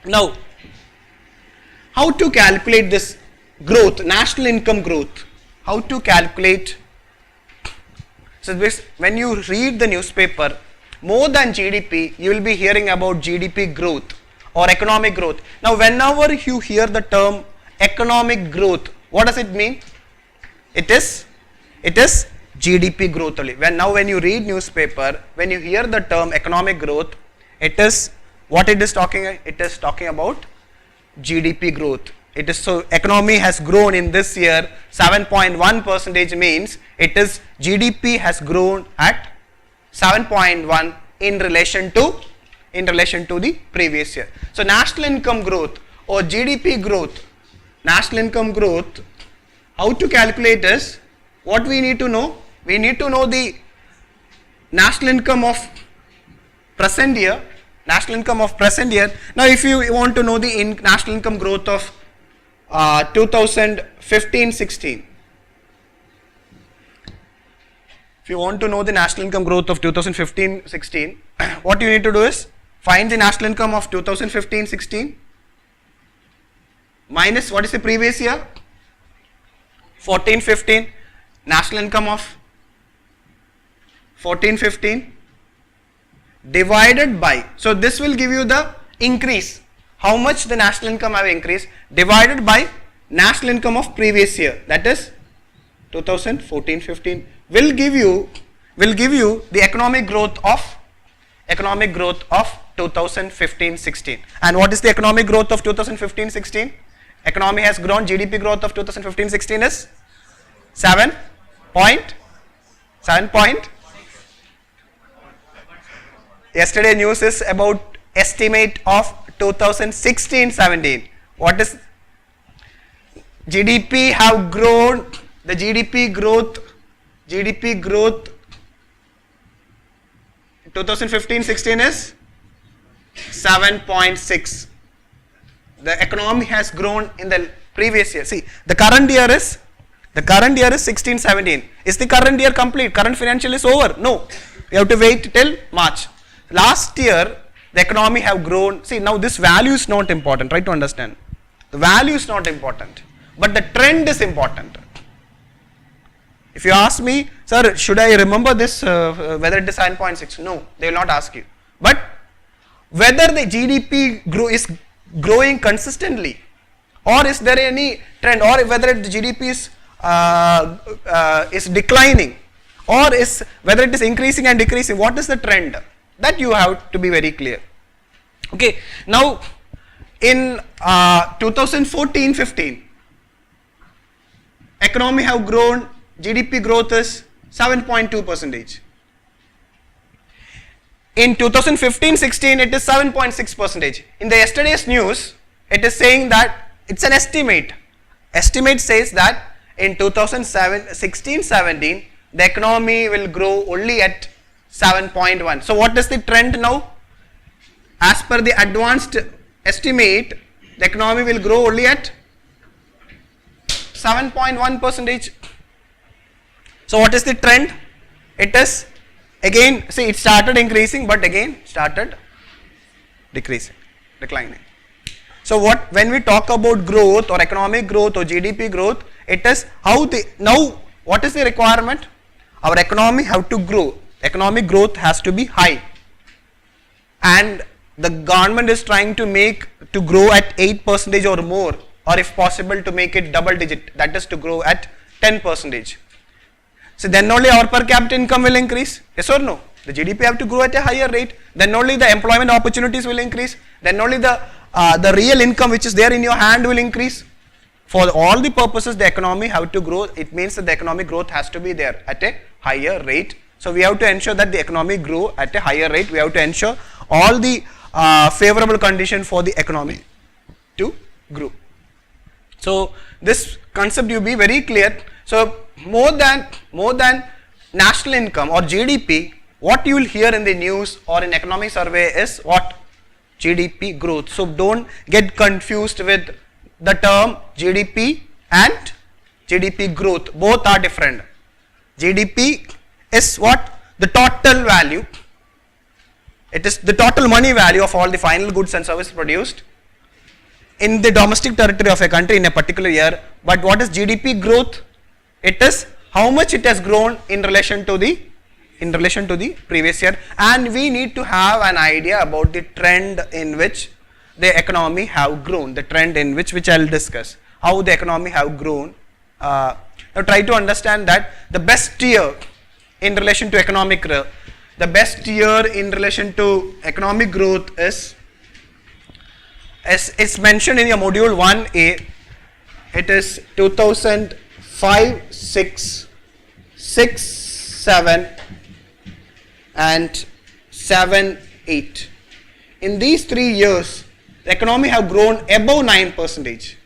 Now, how to calculate this growth, national income growth? How to calculate? So this, when you read the newspaper, more than GDP, you will be hearing about GDP growth or economic growth. Now, whenever you hear the term economic growth, what does it mean? It is GDP growth only. When you read newspaper, when you hear the term economic growth, it is what it is talking. It is talking about GDP growth. It is so economy has grown in this year 7.1% means it is GDP has grown at 7.1 in relation to the previous year. So national income growth or GDP growth, national income growth, how to calculate is what we need to know. We need to know the national income of present year. National income of present year. Now, if you want to know the national income growth of 2015-16, if you want to know the national income growth of 2015-16, what you need to do is find the national income of 2015-16 minus what is the previous year, 14-15, national income of 14-15 divided by, so this will give you the increase, how much the national income have increased, divided by national income of previous year, that is 2014-15 will give you the economic growth of 2015-16. And what is the economic growth of 2015-16? Economy has grown, GDP growth of 2015-16 is 7 point. Yesterday news is about estimate of 2016-17. What is GDP have grown? The GDP growth 2015-16 is 7.6. The economy has grown in the previous year. See, the current year is 16-17. Is the current year complete? Current financial is over? No. We have to wait till March. Last year, the economy have grown. See, now this value is not important, try to understand. The value is not important, but the trend is important. If you ask me, sir, should I remember this, whether it is 7.6? No, they will not ask you. But whether the GDP is growing consistently, or is there any trend, or whether the GDP is declining, or whether it is increasing and decreasing, what is the trend? That you have to be very clear. Okay, now in 2014-15, economy have grown, GDP growth is 7.2%. In 2015-16, it is 7.6%. In the yesterday's news, it is saying that it's an estimate. Estimate says that in 2016-17, the economy will grow only at 7.1. So what is the trend now? As per the advanced estimate, the economy will grow only at 7.1%. So what is the trend? It is again, see, it started increasing but again started declining. So when we talk about growth or economic growth or GDP growth, it is now what is the requirement? Our economy have to grow. Economic growth has to be high, and the government is trying to grow at 8% or more, or if possible to make it double digit, that is to grow at 10%. So then only our per capita income will increase, yes or no? The GDP have to grow at a higher rate, then only the employment opportunities will increase, then only the real income which is there in your hand will increase. For all the purposes, the economy have to grow. It means that the economic growth has to be there at a higher rate. So we have to ensure that the economy grow at a higher rate. We have to ensure all the favorable condition for the economy to grow. So this concept you be very clear. So more than national income or GDP, what you will hear in the news or in economic survey is what? GDP growth. So don't get confused with the term GDP and GDP growth. Both are different. GDP is what? The total value. It is the total money value of all the final goods and services produced. in the domestic territory of a country in a particular year. But what is GDP growth? It is how much it has grown in relation to the previous year, and we need to have an idea about the trend in which the economy have grown, the trend in which I will discuss how the economy have grown. Now try to understand that the best year in relation to economic growth, the best year in relation to economic growth is, as is mentioned in your module 1A, it is 2005, 6, 7 and 7, 8. In these 3 years, the economy have grown above 9%.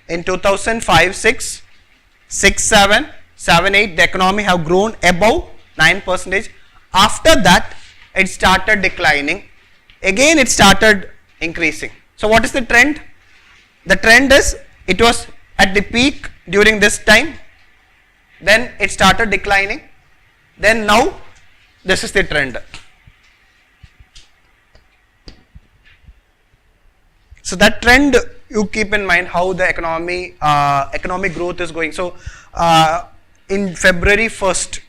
In 2005, 6, 7, 8, the economy have grown above 9%. After that, it started declining. Again, it started increasing. So, what is the trend? The trend is, it was at the peak during this time, then it started declining, then now this is the trend. So that trend you keep in mind how the economic growth is going. So in February 1st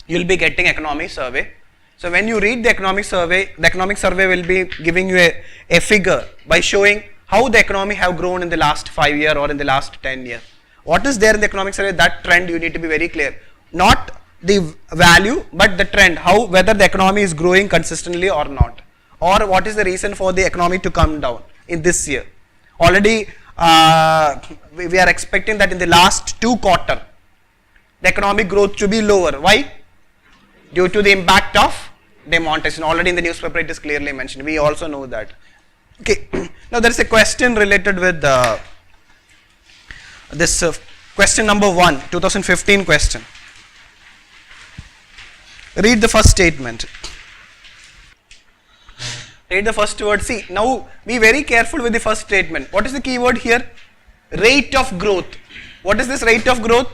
you will be getting economic survey. So when you read the economic survey will be giving you a figure by showing how the economy have grown in the last 5 years or in the last 10 years. What is there in the economic survey? That trend you need to be very clear. Not the value, but the trend, how whether the economy is growing consistently or not, or what is the reason for the economy to come down in this year. Already we are expecting that in the last 2 quarters the economic growth to be lower. Why? Due to the impact of demonetization. Already in the newspaper it is clearly mentioned. We also know that. Okay. Now there is a question related with this question number 1, 2015 question. Read the first statement. Read the first word. See, now be very careful with the first statement. What is the key word here? Rate of growth. What is this rate of growth?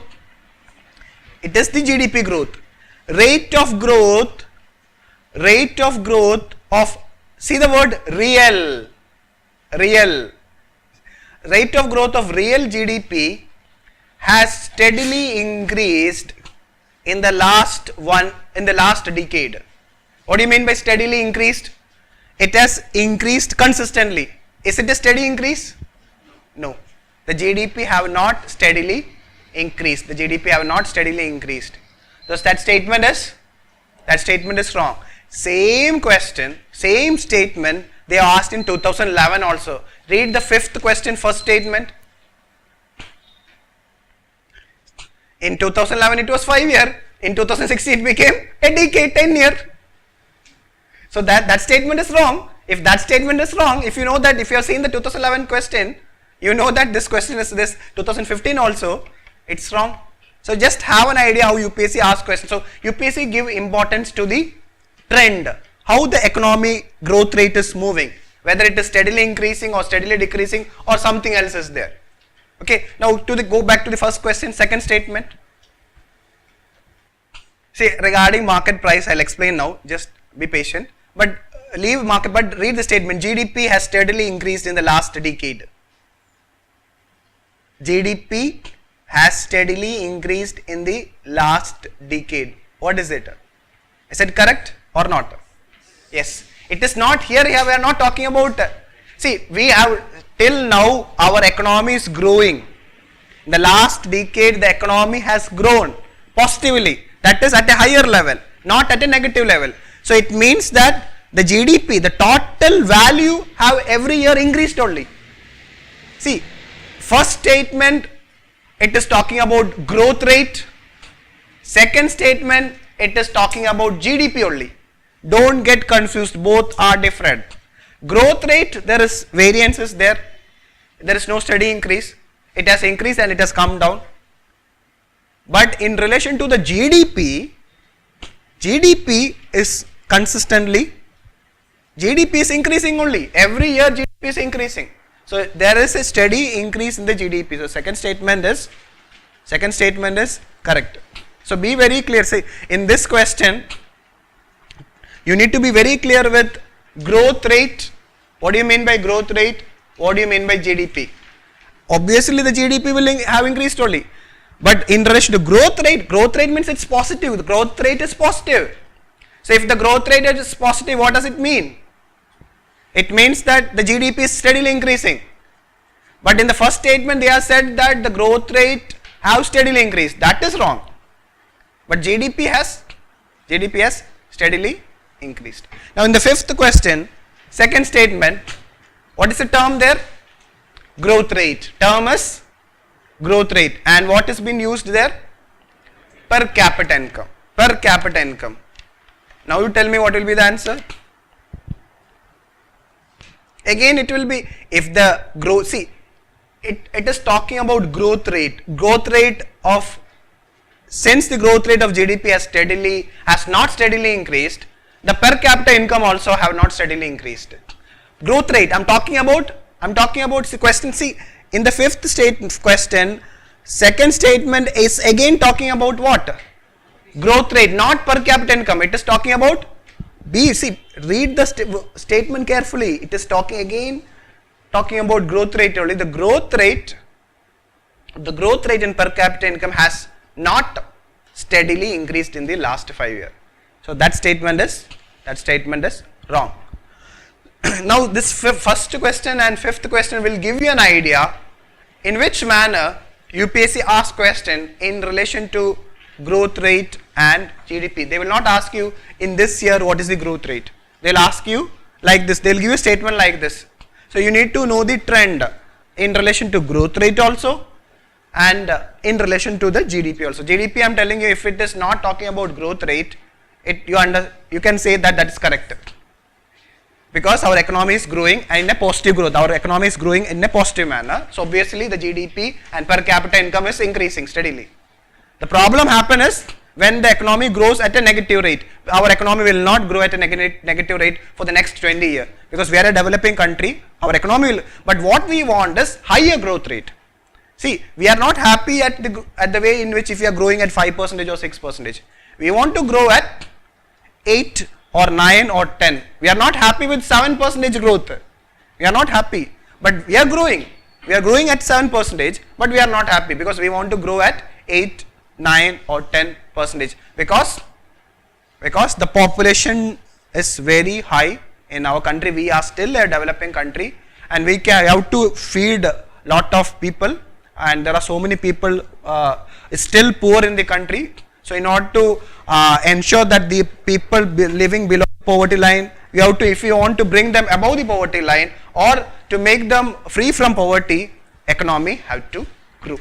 It is the GDP growth. Rate of growth of, see the word real. Rate of growth of real GDP has steadily increased in the last decade. What do you mean by steadily increased? It has increased consistently. Is it a steady increase? No. The GDP have not steadily increased. So that statement is wrong. Same question, same statement they asked in 2011 also. Read the 5th question, first statement. In 2011 it was 5 years. In 2016 it became a decade, 10 years. So that statement is wrong. If that statement is wrong, if you know that, if you have seen the 2011 question, you know that this question is this 2015 also, it's wrong. So just have an idea how UPSC asks questions. So UPSC give importance to the trend, how the economy growth rate is moving, whether it is steadily increasing or steadily decreasing or something else is there. Okay, now go back to the first question, second statement. See, regarding market price, I'll explain now, just be patient. But leave market, but read the statement. GDP has steadily increased in the last decade. GDP has steadily increased in the last decade. What is it? Is it correct or not? Yes. It is not here. We are not talking about. See, we have till now our economy is growing. In the last decade, the economy has grown positively. That is at a higher level, not at a negative level. So it means that the GDP, the total value, have every year increased only. See, first statement, it is talking about growth rate. Second statement, it is talking about GDP only. Don't get confused, both are different. Growth rate, there is variances there. There is no steady increase. It has increased and it has come down. But in relation to the GDP, GDP is consistently, GDP is increasing only. Every year GDP is increasing. So there is a steady increase in the GDP. So second statement is correct. So be very clear. See, in this question, you need to be very clear with growth rate. What do you mean by growth rate? What do you mean by GDP? Obviously the GDP will have increased only. But in relation to growth rate means it's positive. The growth rate is positive. So if the growth rate is positive, what does it mean? It means that the GDP is steadily increasing. But in the first statement they have said that the growth rate have steadily increased. That is wrong. But GDP has steadily increased. Now in the fifth question, second statement, what is the term there? Growth rate. Term is growth rate. And what is being used there? Per capita income. Per capita income. Now you tell me what will be the answer? Again it will be, if the growth, see, it is talking about growth rate. Growth rate of, since the growth rate of GDP has not steadily increased, the per capita income also have not steadily increased. Growth rate, I'm talking about the question. See, in the fifth question, second statement is again talking about what? Growth rate, not per capita income. It is talking about B. See, read the statement carefully. It is talking about growth rate only. The growth rate in per capita income has not steadily increased in the last 5 years. So that statement is wrong. Now this first question and fifth question will give you an idea in which manner UPSC asks question in relation to growth rate and GDP. They will not ask you in this year what is the growth rate. They will ask you like this. They will give you a statement like this. So you need to know the trend in relation to growth rate also and in relation to the GDP also. GDP, I am telling you, if it is not talking about growth rate, you can say that is correct. Because our economy is growing in a positive growth. Our economy is growing in a positive manner. So obviously the GDP and per capita income is increasing steadily. The problem happens is when the economy grows at a negative rate. Our economy will not grow at a negative rate for the next 20 years. Because we are a developing country, our economy will, but what we want is higher growth rate. See, we are not happy at the way in which if we are growing at 5% or 6%. We want to grow at 8 or 9 or 10. We are not happy with 7% growth. We are not happy. But we are growing. We are growing at 7%, but we are not happy because we want to grow at 8, 9 or 10%. Because the population is very high in our country. We are still a developing country and we have to feed a lot of people, and there are so many people still poor in the country. So in order to ensure that the people living below poverty line, we have to, if we want to bring them above the poverty line or to make them free from poverty, economy have to grow.